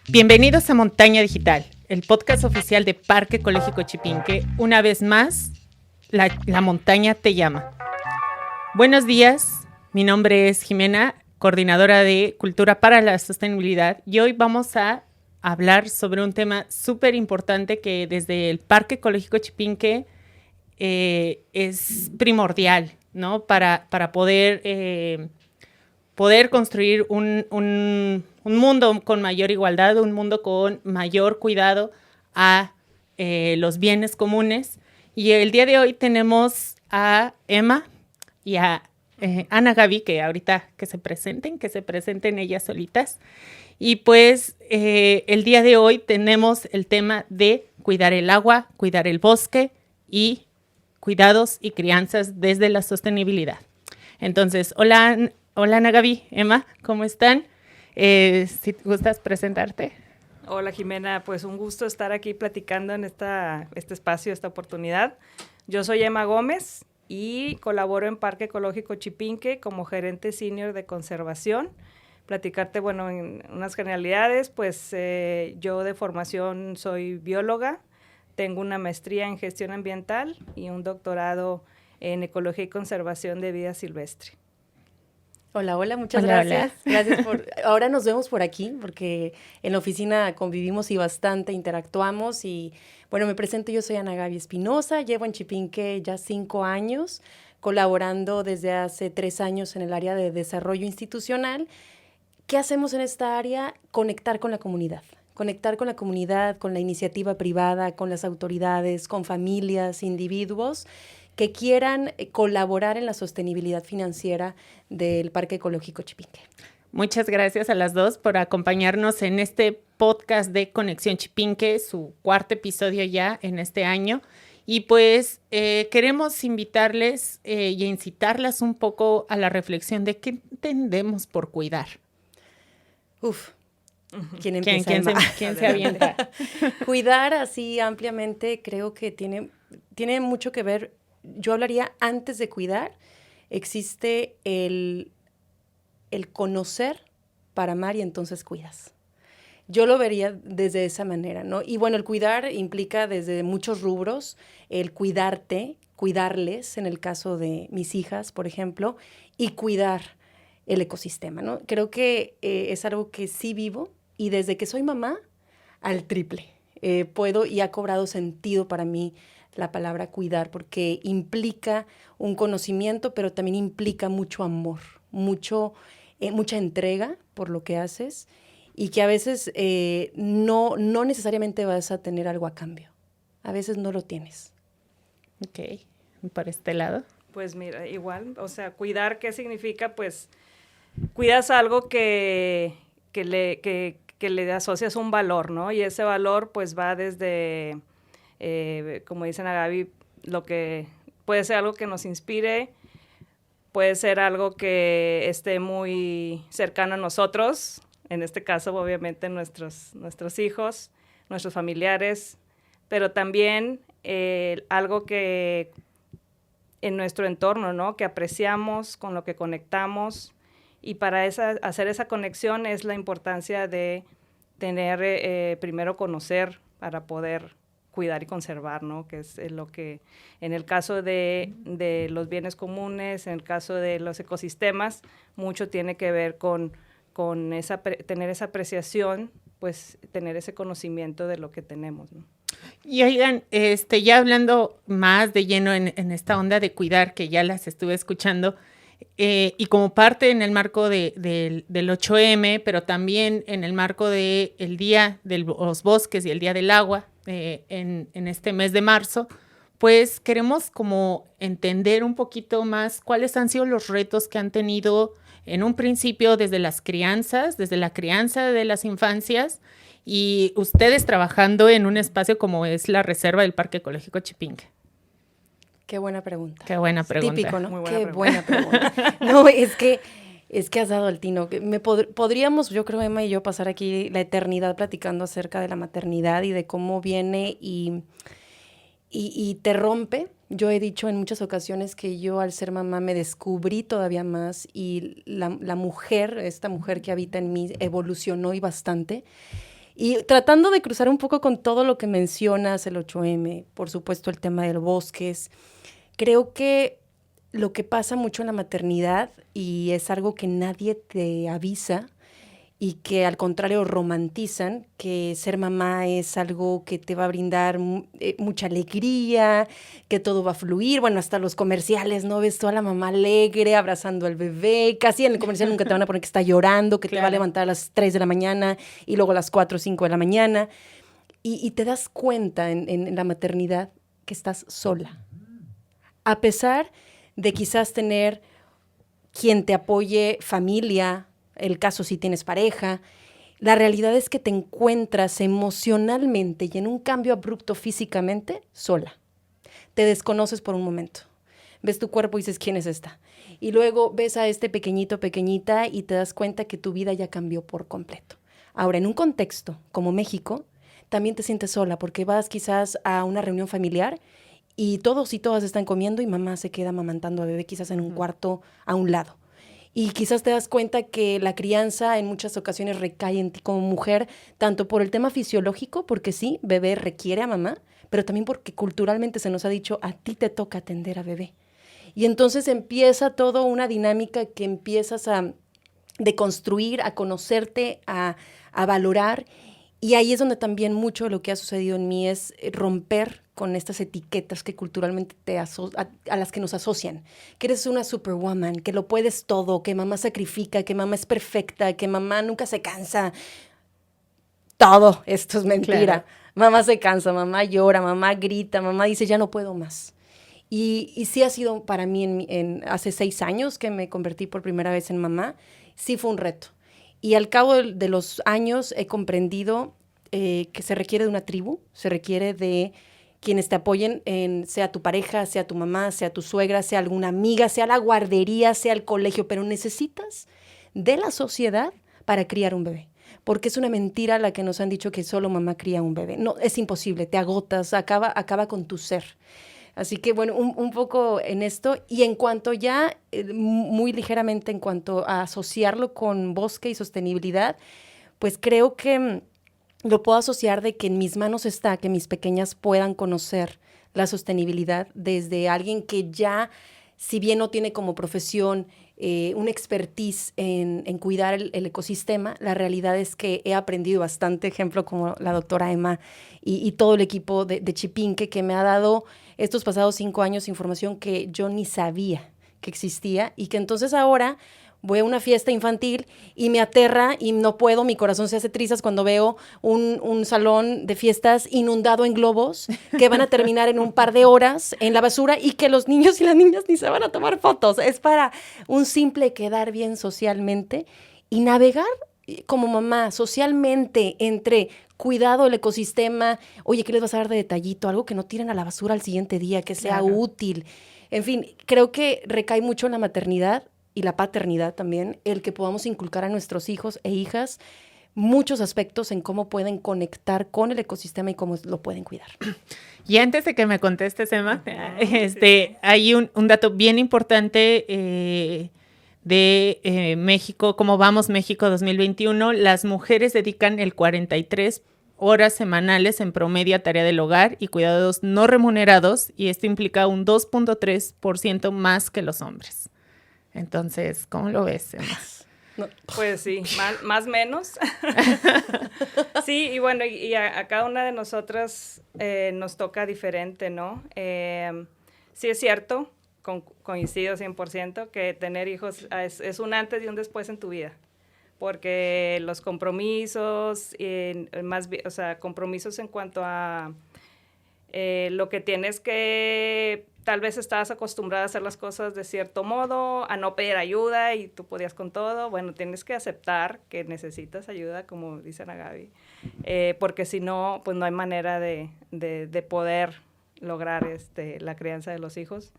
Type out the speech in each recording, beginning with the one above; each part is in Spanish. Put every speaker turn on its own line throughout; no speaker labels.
Bienvenidos a Montaña Digital, el podcast oficial de Parque Ecológico Chipinque. Una vez más, la montaña te llama. Buenos días, mi nombre es Jimena, coordinadora de Cultura para la Sostenibilidad, y hoy vamos a hablar sobre un tema súper importante que desde el Parque Ecológico Chipinque es primordial, ¿no? Para poder construir un mundo con mayor igualdad, un mundo con mayor cuidado a los bienes comunes. Y el día de hoy tenemos a Emma y a Ana Gaby, que ahorita que se presenten ellas solitas. Y pues el día de hoy tenemos el tema de cuidar el agua, cuidar el bosque y cuidados y crianzas desde la sostenibilidad. Entonces, hola Ana Gaby, Emma, ¿cómo están? Si te gustas presentarte.
Hola Jimena, pues un gusto estar aquí platicando en este espacio, esta oportunidad. Yo soy Emma Gómez y colaboro en Parque Ecológico Chipinque como gerente senior de conservación. Platicarte, bueno, en unas generalidades, pues yo de formación soy bióloga, tengo una maestría en gestión ambiental y un doctorado en ecología y conservación de vida silvestre.
Hola, muchas gracias. Hola. Gracias ahora nos vemos por aquí, porque en la oficina convivimos y bastante interactuamos. Y bueno, me presento, yo soy Ana Gaby Espinosa, llevo en Chipinque ya 5 años, colaborando desde hace 3 años en el área de desarrollo institucional. ¿Qué hacemos en esta área? Conectar con la comunidad, con la iniciativa privada, con las autoridades, con familias, individuos que quieran colaborar en la sostenibilidad financiera del Parque Ecológico Chipinque.
Muchas gracias a las dos por acompañarnos en este podcast de Conexión Chipinque, su 4º episodio ya en este año. Y pues queremos invitarles y incitarlas un poco a la reflexión de qué entendemos por cuidar.
¿Quién empieza?
¿Quién se avienta?
Cuidar así ampliamente creo que tiene mucho que ver. Yo hablaría antes de cuidar, existe el conocer para amar y entonces cuidas. Yo lo vería desde esa manera, ¿no? Y bueno, el cuidar implica desde muchos rubros, el cuidarte, cuidarles, en el caso de mis hijas, por ejemplo, y cuidar el ecosistema, ¿no? Creo que es algo que sí vivo y desde que soy mamá al triple. Puedo y ha cobrado sentido para mí la palabra cuidar, porque implica un conocimiento, pero también implica mucho amor, mucha entrega por lo que haces y que a veces no necesariamente vas a tener algo a cambio. A veces no lo tienes.
Ok, ¿por este lado?
Pues mira, igual, o sea, cuidar, ¿qué significa? Pues cuidas algo que le asocias un valor, ¿no? Y ese valor pues va desde... como dicen a Gaby, lo que puede ser algo que nos inspire, puede ser algo que esté muy cercano a nosotros, en este caso obviamente nuestros hijos, nuestros familiares, pero también algo que en nuestro entorno, ¿no? Que apreciamos, con lo que conectamos, y para hacer esa conexión es la importancia de tener, primero conocer para poder cuidar y conservar, ¿no? Que es lo que, en el caso de los bienes comunes, en el caso de los ecosistemas, mucho tiene que ver con tener esa apreciación, pues tener ese conocimiento de lo que tenemos, ¿no?
Y oigan, ya hablando más de lleno en esta onda de cuidar, que ya las estuve escuchando, y como parte en el marco del 8M, pero también en el marco del Día de los Bosques y el Día del Agua, en este mes de marzo, pues queremos como entender un poquito más cuáles han sido los retos que han tenido en un principio desde la crianza de las infancias, y ustedes trabajando en un espacio como es la reserva del Parque Ecológico Chipinque.
Qué buena pregunta.
Qué buena pregunta.
Típico, ¿no?
Muy
buena pregunta. No, es que has dado al tino. Podríamos, yo creo, Emma y yo, pasar aquí la eternidad platicando acerca de la maternidad y de cómo viene y te rompe Yo he dicho en muchas ocasiones que yo al ser mamá me descubrí todavía más y la mujer, esta mujer que habita en mí, evolucionó y bastante. Y tratando de cruzar un poco con todo lo que mencionas, el 8M, por supuesto el tema de los bosques, creo que lo que pasa mucho en la maternidad, y es algo que nadie te avisa, y que al contrario romantizan, que ser mamá es algo que te va a brindar mucha alegría, que todo va a fluir, bueno, hasta los comerciales, ¿no? Ves toda la mamá alegre, abrazando al bebé, casi en el comercial nunca te van a poner que está llorando, que te va a levantar a las 3 de la mañana y luego a las 4 o 5 de la mañana, y te das cuenta en la maternidad que estás sola, a pesar de quizás tener quien te apoye, familia, el caso si tienes pareja. La realidad es que te encuentras emocionalmente y en un cambio abrupto físicamente sola. Te desconoces por un momento. Ves tu cuerpo y dices, ¿quién es esta? Y luego ves a este pequeñito, pequeñita y te das cuenta que tu vida ya cambió por completo. Ahora, en un contexto como México, también te sientes sola porque vas quizás a una reunión familiar y todos y todas están comiendo y mamá se queda amamantando a bebé quizás en un cuarto a un lado. Y quizás te das cuenta que la crianza en muchas ocasiones recae en ti como mujer, tanto por el tema fisiológico, porque sí, bebé requiere a mamá, pero también porque culturalmente se nos ha dicho, a ti te toca atender a bebé. Y entonces empieza toda una dinámica que empiezas a deconstruir, a conocerte, a valorar. Y ahí es donde también mucho de lo que ha sucedido en mí es romper con estas etiquetas que culturalmente a las que nos asocian. Que eres una superwoman, que lo puedes todo, que mamá sacrifica, que mamá es perfecta, que mamá nunca se cansa. Todo esto es mentira. Claro. Mamá se cansa, mamá llora, mamá grita, mamá dice, ya no puedo más. Y sí ha sido para mí, hace 6 años que me convertí por primera vez en mamá, sí fue un reto. Y al cabo de los años he comprendido que se requiere de una tribu, se requiere de quienes te apoyen, sea tu pareja, sea tu mamá, sea tu suegra, sea alguna amiga, sea la guardería, sea el colegio, pero necesitas de la sociedad para criar un bebé. Porque es una mentira la que nos han dicho que solo mamá cría un bebé. No, es imposible, te agotas, acaba con tu ser. Así que, bueno, un poco en esto. Y en cuanto ya, muy ligeramente en cuanto a asociarlo con bosque y sostenibilidad, pues creo que lo puedo asociar de que en mis manos está que mis pequeñas puedan conocer la sostenibilidad desde alguien que ya, si bien no tiene como profesión una expertise en cuidar el ecosistema, la realidad es que he aprendido bastante, ejemplo como la doctora Emma y todo el equipo de Chipinque, que me ha dado estos pasados 5 años información que yo ni sabía que existía y que entonces ahora voy a una fiesta infantil y me aterra y no puedo, mi corazón se hace trizas cuando veo un salón de fiestas inundado en globos que van a terminar en un par de horas en la basura y que los niños y las niñas ni se van a tomar fotos. Es para un simple quedar bien socialmente y navegar como mamá socialmente entre cuidado del ecosistema, oye, ¿qué les vas a dar de detallito? Algo que no tiren a la basura al siguiente día, que sea útil. En fin, creo que recae mucho en la maternidad y la paternidad también, el que podamos inculcar a nuestros hijos e hijas muchos aspectos en cómo pueden conectar con el ecosistema y cómo lo pueden cuidar.
Y antes de que me contestes, Emma, hay un dato bien importante de México, cómo vamos México 2021. Las mujeres dedican el 43 horas semanales en promedio a tarea del hogar y cuidados no remunerados, y esto implica un 2.3% más que los hombres. Entonces, ¿cómo lo ves, Emma?
No. Pues sí, más menos. Sí, y bueno, y a cada una de nosotras nos toca diferente, ¿no? Sí es cierto, coincido 100%, que tener hijos es un antes y un después en tu vida, porque los compromisos, o sea, compromisos en cuanto a lo que tienes que... Tal vez estabas acostumbrada a hacer las cosas de cierto modo, a no pedir ayuda y tú podías con todo. Bueno, tienes que aceptar que necesitas ayuda, como dice Ana Gaby, porque si no, pues no hay manera de poder lograr la crianza de los hijos.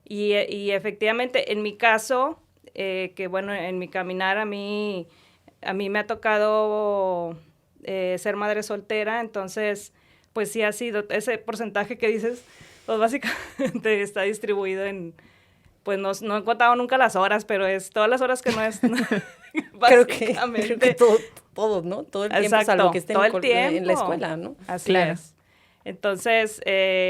Y efectivamente, en mi caso, que bueno, en mi caminar a mí me ha tocado ser madre soltera, entonces, pues sí ha sido ese porcentaje que dices, Pues básicamente está distribuido en, pues no he contado nunca las horas, pero es todas las horas que no es,
creo
básicamente.
que todo, ¿no? Todo el tiempo,
Exacto,
salvo que esté
todo el
en
tiempo.
la escuela, ¿no?
Así
Claro.
es. Entonces,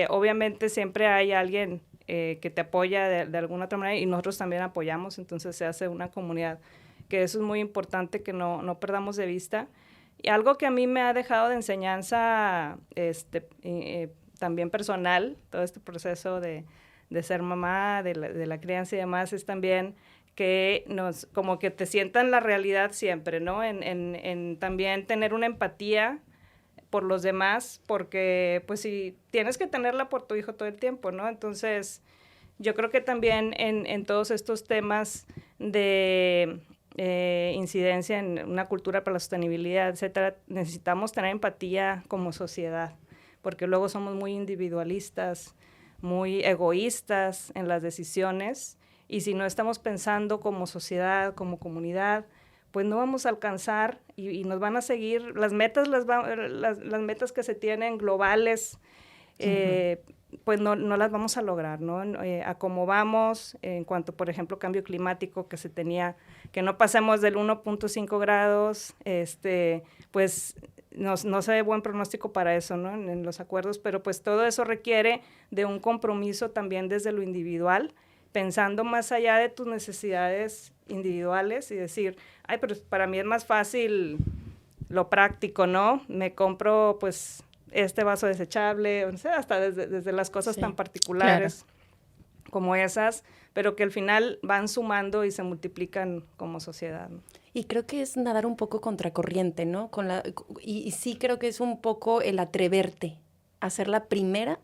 obviamente siempre hay alguien que te apoya de alguna otra manera y nosotros también apoyamos, entonces se hace una comunidad, que eso es muy importante que no perdamos de vista. Y algo que a mí me ha dejado de enseñanza también personal, todo este proceso de ser mamá, de la crianza y demás, es también que como que te sientan la realidad siempre, ¿no? En también tener una empatía por los demás, porque pues si tienes que tenerla por tu hijo todo el tiempo, ¿no? Entonces, yo creo que también en todos estos temas de incidencia en una cultura para la sostenibilidad, etcétera, necesitamos tener empatía como sociedad, porque luego somos muy individualistas, muy egoístas en las decisiones, y si no estamos pensando como sociedad, como comunidad, pues no vamos a alcanzar y nos van a seguir las metas, las metas que se tienen globales, pues no las vamos a lograr, ¿no? A cómo vamos, en cuanto, por ejemplo, cambio climático, que se tenía, que no pasemos del 1.5 grados, pues no se ve buen pronóstico para eso, ¿no? En los acuerdos, pero pues todo eso requiere de un compromiso también desde lo individual, pensando más allá de tus necesidades individuales y decir, ay, pero para mí es más fácil lo práctico, ¿no? Me compro, pues, este vaso desechable, o sea, hasta desde las cosas tan particulares como esas, pero que al final van sumando y se multiplican como sociedad, ¿no?
Y creo que es nadar un poco contracorriente, ¿no? Y sí creo que es un poco el atreverte a ser la primera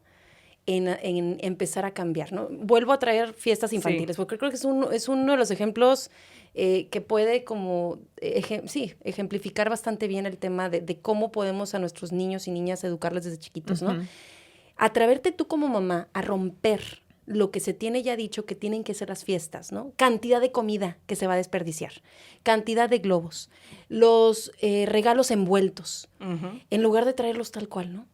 en empezar a cambiar, ¿no? Vuelvo a traer fiestas infantiles, porque creo que es uno de los ejemplos que puede como, ejemplificar bastante bien el tema de cómo podemos a nuestros niños y niñas educarles desde chiquitos, ¿no? Atreverte tú como mamá a romper lo que se tiene ya dicho que tienen que ser las fiestas, ¿no? Cantidad de comida que se va a desperdiciar, cantidad de globos, los regalos envueltos, en lugar de traerlos tal cual, ¿no?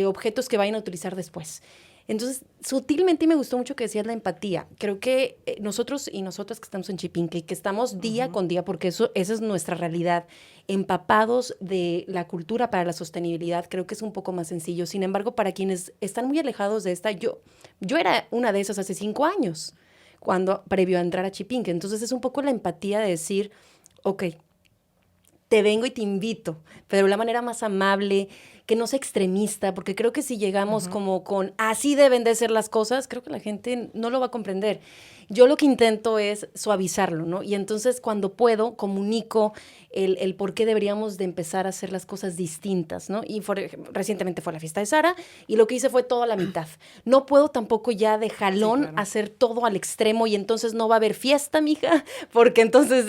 Objetos que vayan a utilizar después. Entonces, sutilmente me gustó mucho que decías la empatía. Creo que nosotros y nosotras que estamos en Chipinque, que estamos día con día, porque esa es nuestra realidad, empapados de la cultura para la sostenibilidad, creo que es un poco más sencillo. Sin embargo, para quienes están muy alejados de esta, yo era una de esas hace 5 años, previo a entrar a Chipinque. Entonces, es un poco la empatía de decir, ok, te vengo y te invito, pero de la manera más amable, que no sea extremista, porque creo que si llegamos como con así deben de ser las cosas, creo que la gente no lo va a comprender. Yo lo que intento es suavizarlo, ¿no? Y entonces cuando puedo, comunico el por qué deberíamos de empezar a hacer las cosas distintas, ¿no? Y recientemente fue la fiesta de Sara y lo que hice fue todo a la mitad. No puedo tampoco ya de jalón hacer todo al extremo y entonces no va a haber fiesta, mija, porque entonces,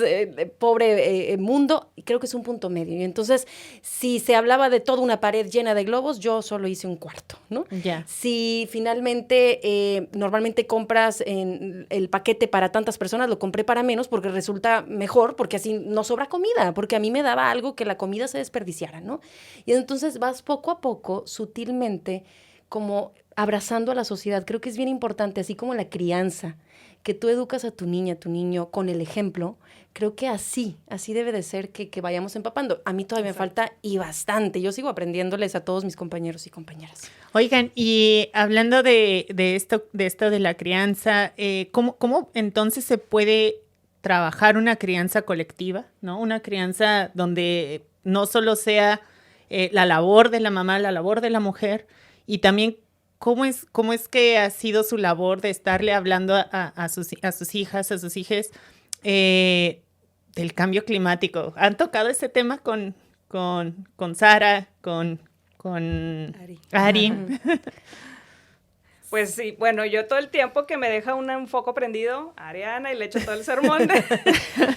pobre mundo, creo que es un punto medio. Y entonces, si se hablaba de toda una pared llena de globos, yo solo hice un cuarto, ¿no?
Ya.
Si finalmente, normalmente compras el paquete para tantas personas, lo compré para menos porque resulta mejor, porque así no sobra comida, porque a mí me daba algo que la comida se desperdiciara, ¿no? Y entonces vas poco a poco, sutilmente, como abrazando a la sociedad. Creo que es bien importante, así como la crianza, que tú educas a tu niña, a tu niño con el ejemplo. Creo que así debe de ser que vayamos empapando. A mí todavía me falta y bastante. Yo sigo aprendiéndoles a todos mis compañeros y compañeras.
Oigan, y hablando de esto de la crianza, ¿cómo entonces se puede trabajar una crianza colectiva, ¿no? Una crianza donde no solo sea la labor de la mamá, la labor de la mujer, y también cómo es que ha sido su labor de estarle hablando a sus hijas, a sus hijes, del cambio climático. ¿Han tocado ese tema con Sara, con Ari?
Pues sí, bueno, yo todo el tiempo que me deja un foco prendido, Ariana, y le echo todo el sermón.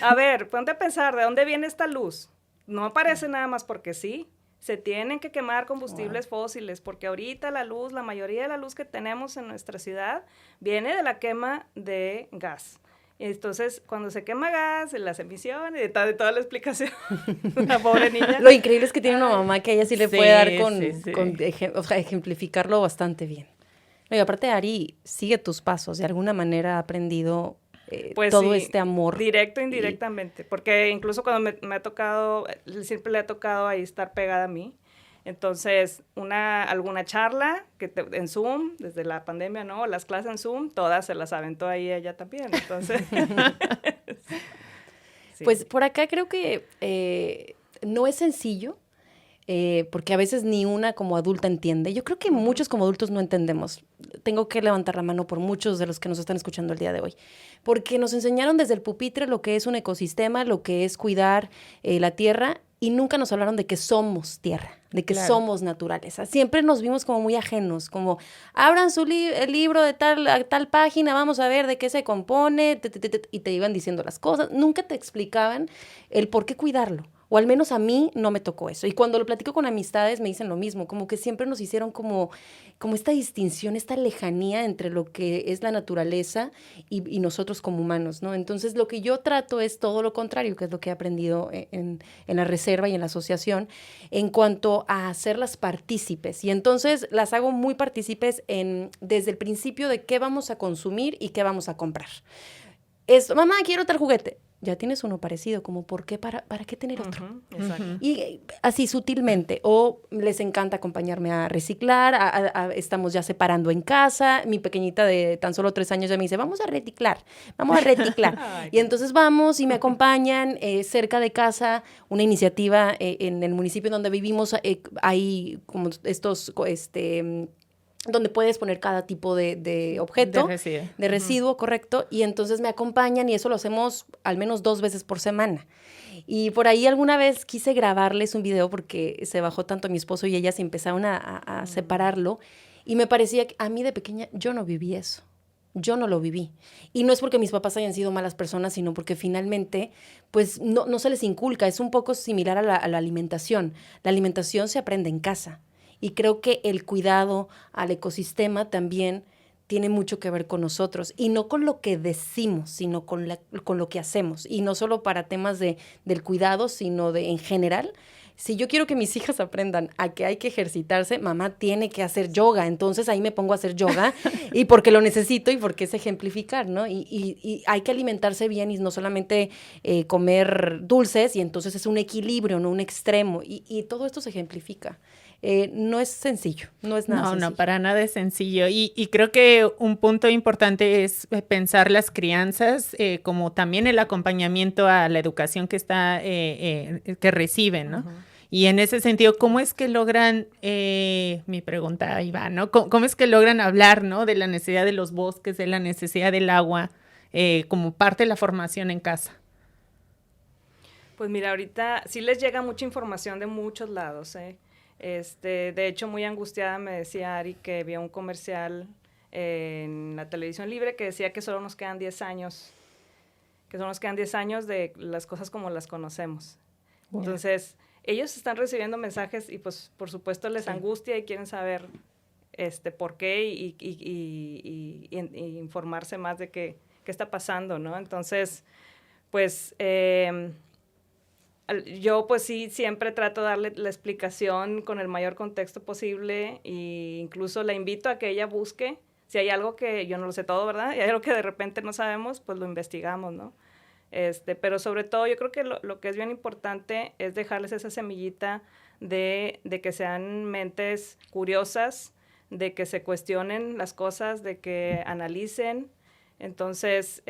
A ver, ponte a pensar, ¿de dónde viene esta luz? No aparece nada más porque sí. Se tienen que quemar combustibles fósiles, porque ahorita la mayoría de la luz que tenemos en nuestra ciudad viene de la quema de gas. Entonces, cuando se quema gas, las emisiones, de toda la explicación, la pobre niña.
Lo increíble es que tiene una mamá que a ella sí le puede dar
sí.
ejemplificarlo bastante bien. Y aparte, Ari, sigue tus pasos. De alguna manera ha aprendido
pues
todo
sí,
este amor.
Directo e indirectamente. Porque incluso cuando me ha tocado, siempre le ha tocado ahí estar pegada a mí. Entonces, alguna charla en Zoom, desde la pandemia, ¿no? Las clases en Zoom, todas se las aventó ahí ella también. Entonces,
sí. Pues por acá creo que no es sencillo, porque a veces ni una como adulta entiende. Yo creo que muchos como adultos no entendemos. Tengo que levantar la mano por muchos de los que nos están escuchando el día de hoy, porque nos enseñaron desde el pupitre lo que es un ecosistema, lo que es cuidar la tierra, y nunca nos hablaron de que somos tierra, de que somos naturaleza. Siempre nos vimos como muy ajenos, como abran el libro de tal página, vamos a ver de qué se compone, y te iban diciendo las cosas. Nunca te explicaban el por qué cuidarlo. O al menos a mí no me tocó eso. Y cuando lo platico con amistades me dicen lo mismo, como que siempre nos hicieron como esta distinción, esta lejanía entre lo que es la naturaleza y nosotros como humanos, ¿no? Entonces lo que yo trato es todo lo contrario, que es lo que he aprendido en la reserva y en la asociación, en cuanto a hacerlas partícipes. Y entonces las hago muy partícipes desde el principio de qué vamos a consumir y qué vamos a comprar. Mamá, quiero tal juguete. Ya tienes uno parecido, como ¿por qué? ¿Para qué tener otro?
Exacto.
Y así sutilmente, o les encanta acompañarme a reciclar, estamos ya separando en casa, mi pequeñita de tan solo 3 años ya me dice, vamos a reciclar. Y entonces vamos y me acompañan cerca de casa, una iniciativa en el municipio donde vivimos, hay como estos donde puedes poner cada tipo de objeto, de residuo, correcto, y entonces me acompañan y eso lo hacemos al menos 2 veces por semana. Y por ahí alguna vez quise grabarles un video porque se bajó tanto mi esposo y ellas empezaron a separarlo, y me parecía que a mí de pequeña yo no viví eso. Yo no lo viví. Y no es porque mis papás hayan sido malas personas, sino porque finalmente, pues, no se les inculca. Es un poco similar a la alimentación. La alimentación se aprende en casa. Y creo que el cuidado al ecosistema también tiene mucho que ver con nosotros. Y no con lo que decimos, sino con lo que hacemos. Y no solo para temas del cuidado, sino en general. Si yo quiero que mis hijas aprendan a que hay que ejercitarse, mamá tiene que hacer yoga. Entonces ahí me pongo a hacer yoga y porque lo necesito y porque es ejemplificar, ¿no? Y hay que alimentarse bien y no solamente comer dulces, y entonces es un equilibrio, no un extremo. Y todo esto se ejemplifica. No es sencillo, no es nada sencillo.
No, para nada es sencillo. Y creo que un punto importante es pensar las crianzas como también el acompañamiento a la educación que que reciben, ¿no? Uh-huh. Y en ese sentido, ¿cómo es que logran, mi pregunta ahí va, ¿no? ¿Cómo es que logran hablar, ¿no? De la necesidad de los bosques, de la necesidad del agua, como parte de la formación en casa?
Pues mira, ahorita sí les llega mucha información de muchos lados, ¿eh? De hecho, muy angustiada me decía Ari que vio un comercial en la televisión libre que decía que solo nos quedan 10 años, de las cosas como las conocemos. Wow. Entonces, ellos están recibiendo mensajes y pues por supuesto les angustia y quieren saber por qué y informarse más de qué está pasando, ¿no? Entonces, pues yo pues sí siempre trato de darle la explicación con el mayor contexto posible, e incluso la invito a que ella busque, si hay algo que yo no lo sé todo, ¿verdad? Y hay algo que de repente no sabemos, pues lo investigamos, ¿no? Pero sobre todo yo creo que lo que es bien importante es dejarles esa semillita de que sean mentes curiosas, de que se cuestionen las cosas, de que analicen. Entonces,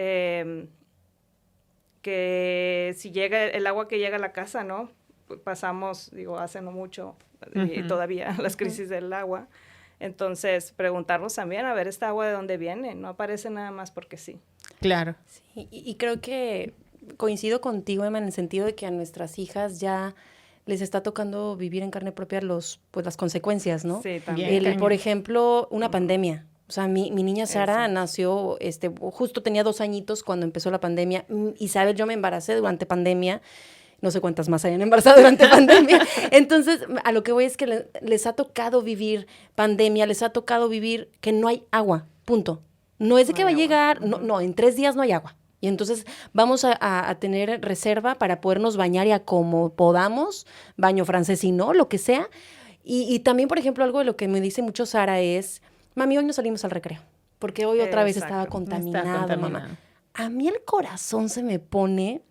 que si llega el agua que llega a la casa, ¿no? Pasamos, hace no mucho, y todavía las crisis del agua. Entonces, preguntarnos también, a ver, ¿esta agua de dónde viene? No aparece nada más porque sí.
Claro.
Sí, y creo que coincido contigo, Emma, en el sentido de que a nuestras hijas ya les está tocando vivir en carne propia las consecuencias, ¿no?
Sí, también.
Por ejemplo, una pandemia. O sea, mi niña Sara nació, justo tenía 2 añitos cuando empezó la pandemia. Isabel, yo me embaracé durante pandemia. No sé cuántas más hayan embarazado durante pandemia. Entonces, a lo que voy es que les ha tocado vivir pandemia, les ha tocado vivir que no hay agua, punto. No es de que va a llegar, no, en 3 días no hay agua. Y entonces vamos a tener reserva para podernos bañar y a como podamos, baño francés y no, lo que sea. Y también, por ejemplo, algo de lo que me dice mucho Sara es, mami, hoy no salimos al recreo, porque hoy otra vez estaba
Exacto.
contaminado, mamá. A mí el corazón se me pone,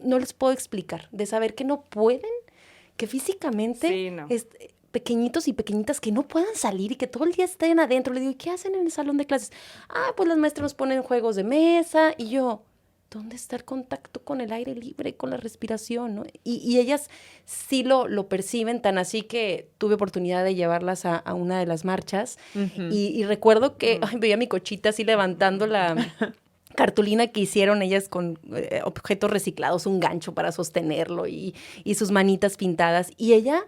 no les puedo explicar, de saber que no pueden, que físicamente
Sí, no.
pequeñitos y pequeñitas que no puedan salir y que todo el día estén adentro. Le digo, ¿y qué hacen en el salón de clases? Ah, pues las maestras nos ponen juegos de mesa. Y yo, ¿dónde está el contacto con el aire libre, con la respiración, ¿no? Y ellas sí lo perciben, tan así que tuve oportunidad de llevarlas a una de las marchas. Y recuerdo que veía a mi cochita así levantando la cartulina que hicieron ellas con objetos reciclados, un gancho para sostenerlo y sus manitas pintadas. Y ella,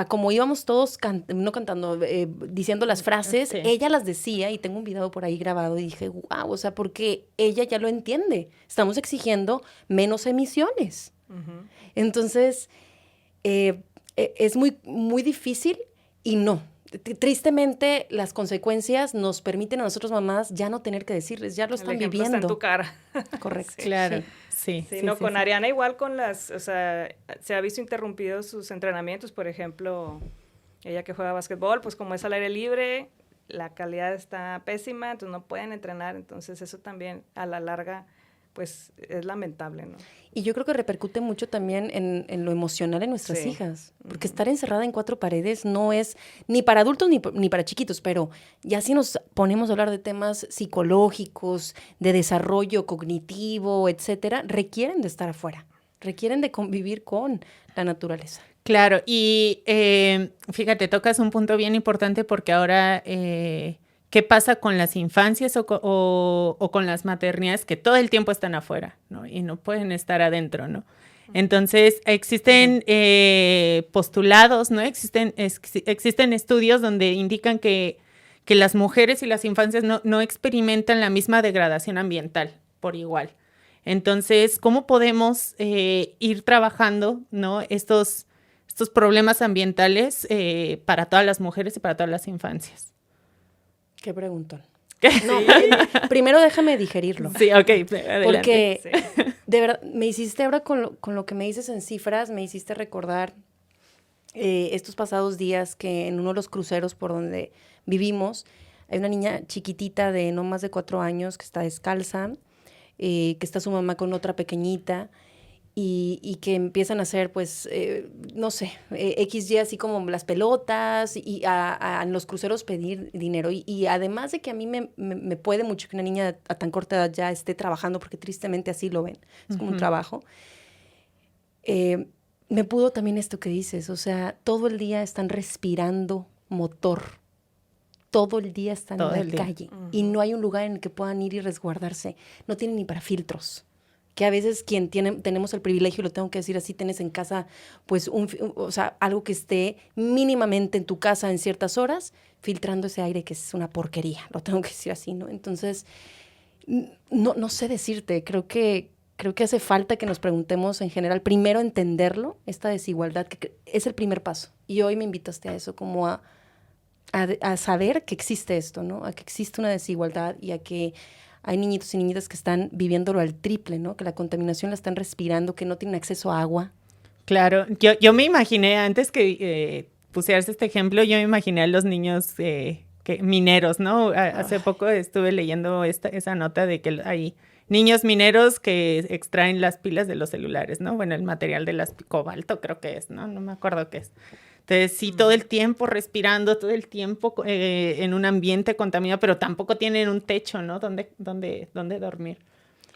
como íbamos todos, no cantando, diciendo las frases,
Sí.
ella las decía, y tengo un video por ahí grabado, y dije, wow, o sea, porque ella ya lo entiende. Estamos exigiendo menos emisiones.
Ujú.
Entonces, es muy, muy difícil y no. Tristemente, las consecuencias nos permiten a nosotros mamás ya no tener que decirles, ya lo están
El ejemplo
viviendo.
está en tu cara.
Correcto.
Sí.
Claro, sí.
Sí, no, con Ariana igual con o sea, se ha visto interrumpidos sus entrenamientos, por ejemplo, ella que juega básquetbol, pues como es al aire libre, la calidad está pésima, entonces no pueden entrenar, entonces eso también a la larga, pues es lamentable, ¿no?
Y yo creo que repercute mucho también en lo emocional en nuestras
Sí.
hijas, porque estar encerrada en 4 paredes no es ni para adultos ni para chiquitos, pero ya si nos ponemos a hablar de temas psicológicos, de desarrollo cognitivo, etcétera, requieren de estar afuera, requieren de convivir con la naturaleza.
Claro, y fíjate, tocas un punto bien importante porque ahora, ¿qué pasa con las infancias o con las maternidades que todo el tiempo están afuera, ¿no? Y no pueden estar adentro, ¿no? Entonces, existen postulados, ¿no? Existen estudios donde indican que las mujeres y las infancias no experimentan la misma degradación ambiental por igual. Entonces, ¿cómo podemos ir trabajando, ¿no? estos problemas ambientales para todas las mujeres y para todas las infancias?
Qué preguntón. No, primero déjame digerirlo.
Sí, ok, adelante.
Porque,
Sí.
de verdad, me hiciste ahora con lo que me dices en cifras, me hiciste recordar estos pasados días que en uno de los cruceros por donde vivimos, hay una niña chiquitita de no más de 4 años que está descalza, que está su mamá con otra pequeñita, y que empiezan a hacer, pues, no sé, XY, así como las pelotas, y a los cruceros pedir dinero. Y además de que a mí me puede mucho que una niña a tan corta edad ya esté trabajando, porque tristemente así lo ven, es como un trabajo, me pudo también esto que dices, o sea, todo el día están respirando motor, todo el día están
Todo
en
el
la
día.
calle, y no hay un lugar en el que puedan ir y resguardarse, no tienen ni para filtros. Que a veces tenemos el privilegio, lo tengo que decir así, tienes en casa, pues, o sea, algo que esté mínimamente en tu casa en ciertas horas, filtrando ese aire que es una porquería, lo tengo que decir así, ¿no? Entonces, no sé decirte, creo que hace falta que nos preguntemos en general, primero entenderlo, esta desigualdad, que es el primer paso. Y hoy me invitaste a eso, como a saber que existe esto, ¿no? A que existe una desigualdad y a que hay niñitos y niñitas que están viviéndolo al triple, ¿no? Que la contaminación la están respirando, que no tienen acceso a agua.
Claro, yo me imaginé, antes que pusieras este ejemplo, yo me imaginé a los niños mineros, ¿no? Hace poco estuve leyendo esa nota de que hay niños mineros que extraen las pilas de los celulares, ¿no? Bueno, el material de las cobalto creo que es, ¿no? No me acuerdo qué es. Entonces, sí, todo el tiempo respirando, todo el tiempo en un ambiente contaminado, pero tampoco tienen un techo, ¿no? ¿Dónde dormir?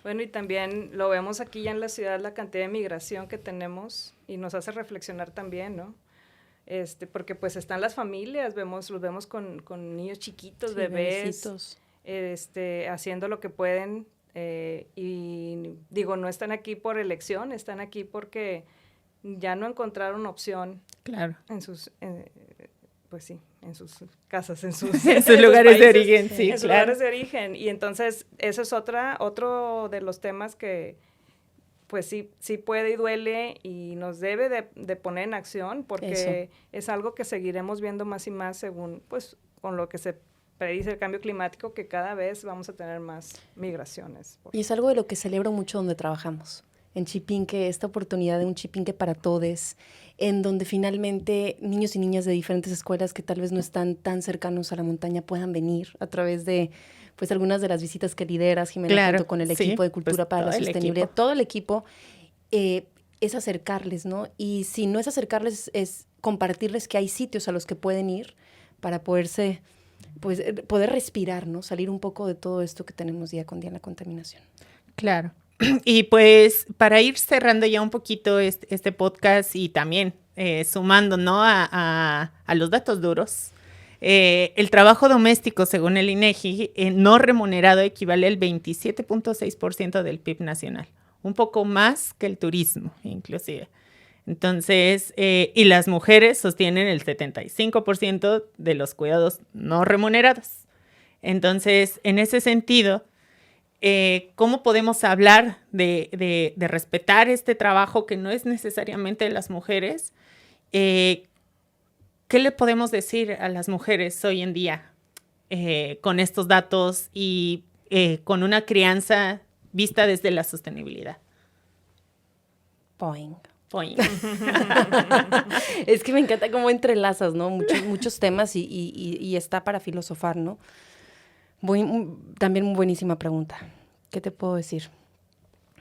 Bueno, y también lo vemos aquí ya en la ciudad, la cantidad de migración que tenemos, y nos hace reflexionar también, ¿no? Porque pues están las familias, los vemos con niños chiquitos,
Sí,
bebés,
bebecitos.
haciendo lo que pueden, y digo, no están aquí por elección, están aquí porque ya no encontraron opción.
Claro.
En sus, pues sí, en sus casas, en sus
lugares
países,
de origen, sí,
en sus
claro.
lugares de origen. Y entonces, eso es otro de los temas que, pues sí puede y duele y nos debe de poner en acción, porque es algo que seguiremos viendo más y más según, pues, con lo que se predice el cambio climático, que cada vez vamos a tener más migraciones.
Y es algo de lo que celebro mucho donde trabajamos. en Chipinque, esta oportunidad de un Chipinque para todes, en donde finalmente niños y niñas de diferentes escuelas que tal vez no están tan cercanos a la montaña puedan venir a través de pues algunas de las visitas que lideras, Jimena,
Claro,
junto con el
sí,
equipo de Cultura
pues,
para la
todo el
Sostenibilidad,
equipo.
todo el equipo, es acercarles, ¿no? Y si no es acercarles, es compartirles que hay sitios a los que pueden ir para poderse, pues, poder respirar, ¿no? Salir un poco de todo esto que tenemos día con día en la contaminación.
Claro. Y pues para ir cerrando ya un poquito este podcast y también sumando, ¿no? a los datos duros, el trabajo doméstico, según el INEGI, no remunerado equivale al 27.6% del PIB nacional, un poco más que el turismo, inclusive. Entonces, y las mujeres sostienen el 75% de los cuidados no remunerados. Entonces, en ese sentido, ¿cómo podemos hablar de respetar este trabajo que no es necesariamente de las mujeres? ¿Qué le podemos decir a las mujeres hoy en día con estos datos y con una crianza vista desde la sostenibilidad?
Boing.
Boing.
Es que me encanta cómo entrelazas, ¿no? Muchos temas y está para filosofar, ¿no? También muy buenísima pregunta. ¿Qué te puedo decir?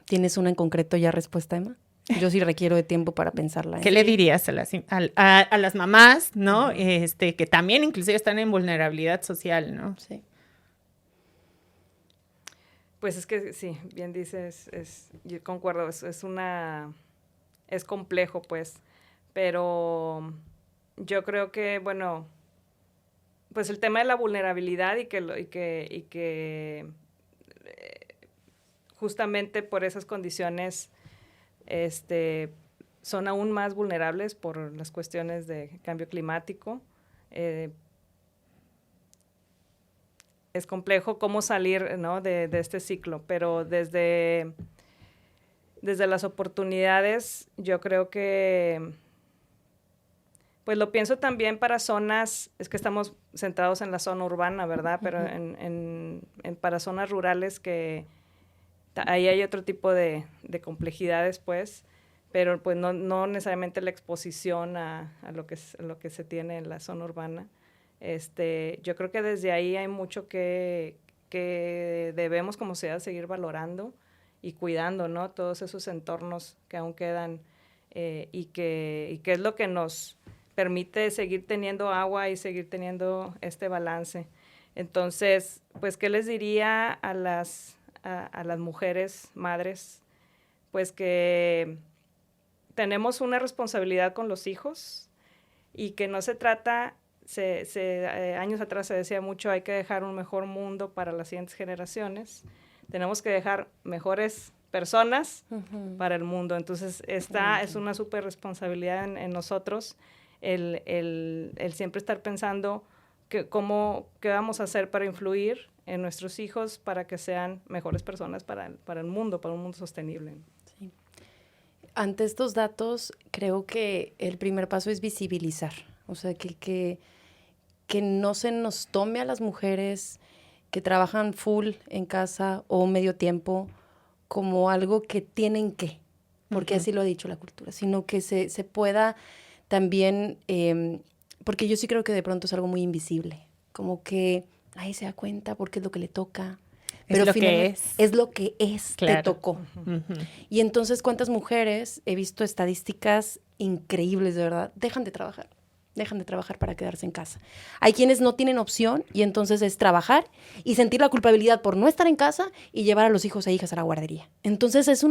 ¿Tienes una en concreto ya respuesta, Emma? Yo sí requiero de tiempo para pensarla.
¿Qué le dirías a las mamás, ¿no? Que también inclusive están en vulnerabilidad social, ¿no?
Sí.
Pues es que sí, bien dices, yo concuerdo, es complejo, pues, pero yo creo que, bueno, pues el tema de la vulnerabilidad y que justamente por esas condiciones son aún más vulnerables por las cuestiones de cambio climático. Es complejo cómo salir, ¿no? de este ciclo, pero desde las oportunidades, yo creo que, pues lo pienso también para zonas, es que estamos centrados en la zona urbana, ¿verdad? Pero para zonas rurales que ahí hay otro tipo de complejidades, pues, pero pues no necesariamente la exposición a lo que se tiene en la zona urbana. Yo creo que desde ahí hay mucho que debemos como sociedad seguir valorando y cuidando, ¿no? Todos esos entornos que aún quedan y que es lo que nos permite seguir teniendo agua y seguir teniendo este balance. Entonces, pues, ¿qué les diría a las mujeres, madres? Pues que tenemos una responsabilidad con los hijos y que no se trata, años atrás se decía mucho, hay que dejar un mejor mundo para las siguientes generaciones. Tenemos que dejar mejores personas para el mundo. Entonces, esta es una súper responsabilidad en nosotros, el siempre estar pensando qué vamos a hacer para influir en nuestros hijos para que sean mejores personas para el mundo, para un mundo sostenible.
Sí. Ante estos datos, creo que el primer paso es visibilizar. O sea, que no se nos tome a las mujeres que trabajan full en casa o medio tiempo como algo que tienen que, porque así lo ha dicho la cultura, sino que se pueda también, porque yo sí creo que de pronto es algo muy invisible, como que ahí se da cuenta porque es lo que le toca. Pero
es lo que
es lo que es, claro. Te tocó. Y entonces, ¿cuántas mujeres, he visto estadísticas increíbles, de verdad, dejan de trabajar para quedarse en casa? Hay quienes no tienen opción y entonces es trabajar y sentir la culpabilidad por no estar en casa y llevar a los hijos e hijas a la guardería. Entonces es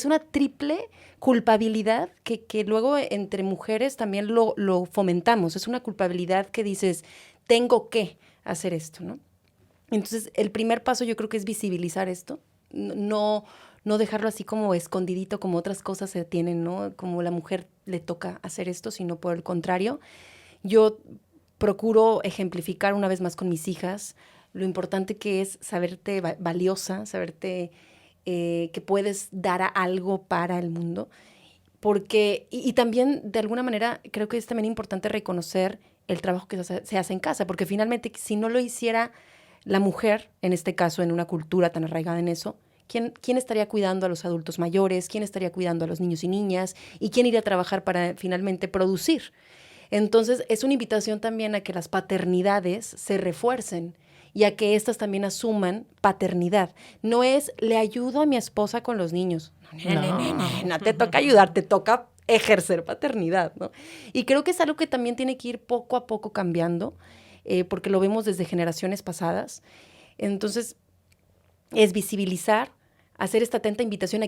una triple culpabilidad que luego entre mujeres también lo fomentamos. Es una culpabilidad que dices, tengo que hacer esto, ¿no? Entonces, el primer paso yo creo que es visibilizar esto, no dejarlo así como escondidito como otras cosas se tienen, ¿no? Como la mujer le toca hacer esto, sino por el contrario. Yo procuro ejemplificar una vez más con mis hijas lo importante que es saberte valiosa, saberte que puedes dar algo para el mundo. Porque, y también, de alguna manera, creo que es también importante reconocer el trabajo que se hace en casa, porque finalmente, si no lo hiciera la mujer, en este caso, en una cultura tan arraigada en eso, ¿Quién estaría cuidando a los adultos mayores? ¿Quién estaría cuidando a los niños y niñas? ¿Y quién iría a trabajar para finalmente producir? Entonces, es una invitación también a que las paternidades se refuercen y a que éstas también asuman paternidad. No es, le ayudo a mi esposa con los niños. No te toca ayudar, te toca ejercer paternidad, ¿no? Y creo que es algo que también tiene que ir poco a poco cambiando, porque lo vemos desde generaciones pasadas. Entonces, es visibilizar, hacer esta atenta invitación a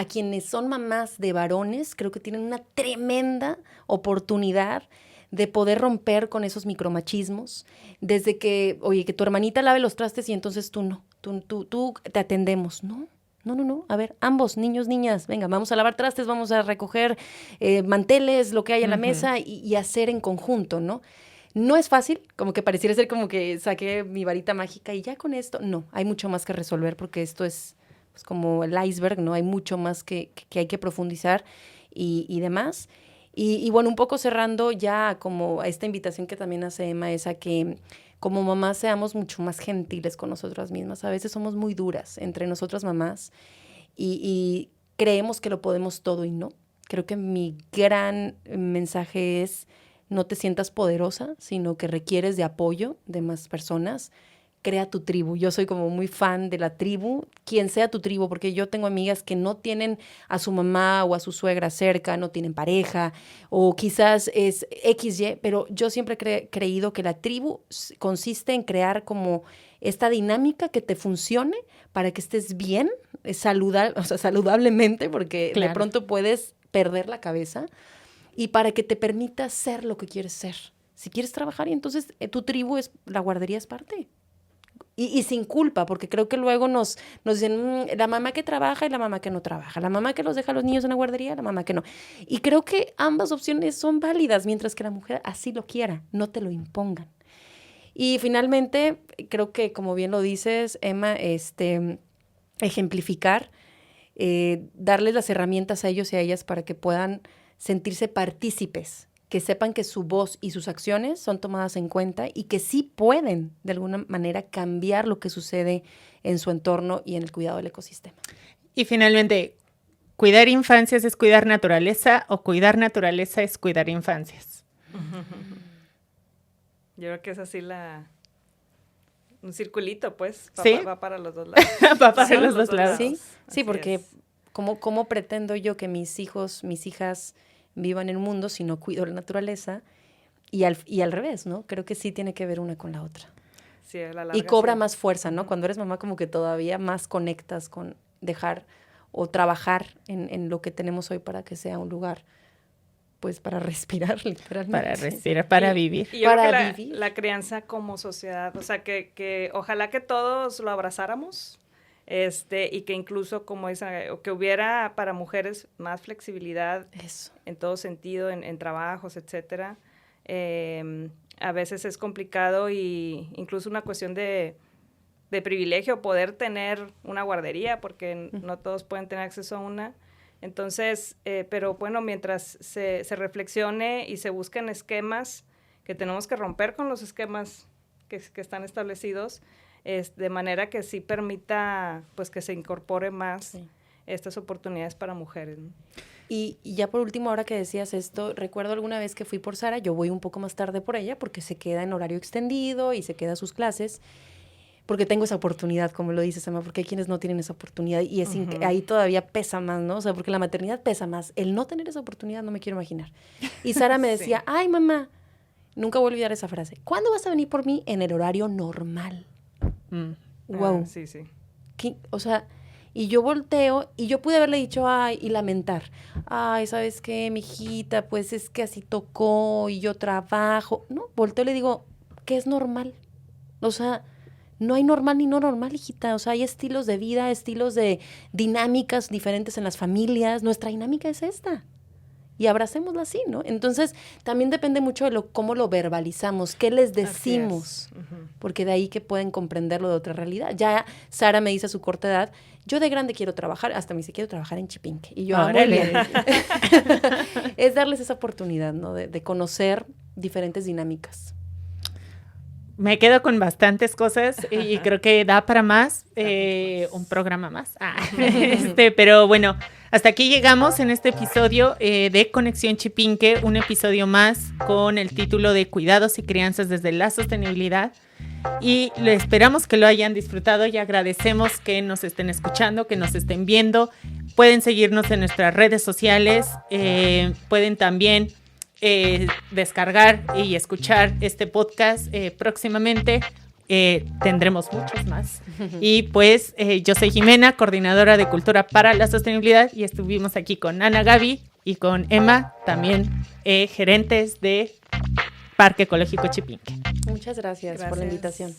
quienes son mamás de varones, creo que tienen una tremenda oportunidad de poder romper con esos micromachismos, desde que, oye, que tu hermanita lave los trastes y entonces tú no, tú te atendemos, ¿no? No, a ver, ambos, niños, niñas, venga, vamos a lavar trastes, vamos a recoger manteles, lo que hay en la mesa y hacer en conjunto, ¿no? No es fácil, como que pareciera ser como que saqué mi varita mágica y ya con esto, no, hay mucho más que resolver porque esto es pues, como el iceberg, ¿no? Hay mucho más que hay que profundizar y demás. Y bueno, un poco cerrando ya como a esta invitación que también hace Emma, es a que como mamás seamos mucho más gentiles con nosotras mismas. A veces somos muy duras entre nosotras mamás y creemos que lo podemos todo y no. Creo que mi gran mensaje es no te sientas poderosa, sino que requieres de apoyo de más personas. Crea tu tribu. Yo soy como muy fan de la tribu, quien sea tu tribu, porque yo tengo amigas que no tienen a su mamá o a su suegra cerca, no tienen pareja, o quizás es XY, pero yo siempre he creído que la tribu consiste en crear como esta dinámica que te funcione para que estés bien, saludablemente, porque de pronto puedes perder la cabeza, y para que te permita ser lo que quieres ser. Si quieres trabajar, y entonces tu tribu la guardería es parte. Y sin culpa, porque creo que luego nos dicen la mamá que trabaja y la mamá que no trabaja, la mamá que los deja a los niños en la guardería, la mamá que no. Y creo que ambas opciones son válidas, mientras que la mujer así lo quiera, no te lo impongan. Y finalmente, creo que como bien lo dices, Emma, ejemplificar, darles las herramientas a ellos y a ellas para que puedan sentirse partícipes, que sepan que su voz y sus acciones son tomadas en cuenta y que sí pueden, de alguna manera, cambiar lo que sucede en su entorno y en el cuidado del ecosistema.
Y finalmente, ¿cuidar infancias es cuidar naturaleza o cuidar naturaleza es cuidar infancias?
Yo creo que es así un circulito, pues,
¿Sí?
va para los dos lados.
Va para los dos lados.
Sí, porque ¿cómo pretendo yo que mis hijos, mis hijas vivan en un mundo si no cuido la naturaleza? Y al revés, ¿no? Creo que sí tiene que ver una con la otra.
Sí, a la larga,
y cobra más fuerza, ¿no? Cuando eres mamá como que todavía más conectas con dejar o trabajar en lo que tenemos hoy para que sea un lugar, pues, para respirar, literalmente.
Para respirar, para vivir.
Y yo creo que la crianza como sociedad, o sea, que ojalá que todos lo abrazáramos, y que incluso, como esa, que hubiera para mujeres más flexibilidad.
Eso.
En todo sentido, en trabajos, etcétera. A veces es complicado y incluso una cuestión de privilegio poder tener una guardería, porque no todos pueden tener acceso a una. Entonces, pero bueno, mientras se reflexione y se busquen esquemas, que tenemos que romper con los esquemas que están establecidos, de manera que sí permita, pues, que se incorpore más estas oportunidades para mujeres, ¿no?
Y ya por último, ahora que decías esto, recuerdo alguna vez que fui por Sara, yo voy un poco más tarde por ella porque se queda en horario extendido y se queda a sus clases, porque tengo esa oportunidad, como lo dices, Emma, porque hay quienes no tienen esa oportunidad y ahí todavía pesa más, ¿no? O sea, porque la maternidad pesa más. El no tener esa oportunidad no me quiero imaginar. Y Sara me decía, ay, mamá, nunca voy a olvidar esa frase, ¿cuándo vas a venir por mí? En el horario normal. Wow.
Sí.
O sea, y yo volteo y yo pude haberle dicho, ay, y lamentar. Ay, ¿sabes qué, mijita? Pues es que así tocó y yo trabajo. No, volteo y le digo, ¿qué es normal? O sea, no hay normal ni no normal, hijita. O sea, hay estilos de vida, estilos de dinámicas diferentes en las familias. Nuestra dinámica es esta. Y abracémosla así, ¿no? Entonces, también depende mucho de cómo lo verbalizamos, qué les decimos, porque de ahí que pueden comprenderlo de otra realidad. Ya Sara me dice a su corta edad, yo de grande quiero trabajar, hasta me dice, quiero trabajar en Chipinque. Y yo, es darles esa oportunidad, ¿no? De conocer diferentes dinámicas.
me quedo con bastantes cosas y creo que da para más, un programa más. Pero bueno, hasta aquí llegamos en este episodio de Conexión Chipinque, un episodio más con el título de Cuidados y Crianzas desde la Sostenibilidad. Y esperamos que lo hayan disfrutado y agradecemos que nos estén escuchando, que nos estén viendo. Pueden seguirnos en nuestras redes sociales, pueden también descargar y escuchar este podcast próximamente. Tendremos muchos más. Y pues yo soy Jimena, coordinadora de Cultura para la Sostenibilidad, y estuvimos aquí con Ana Gaby y con Emma, también gerentes de Parque Ecológico Chipinque.
Muchas gracias por la invitación.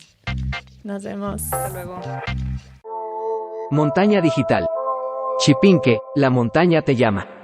Nos vemos.
Hasta luego.
Montaña Digital. Chipinque, la montaña te llama.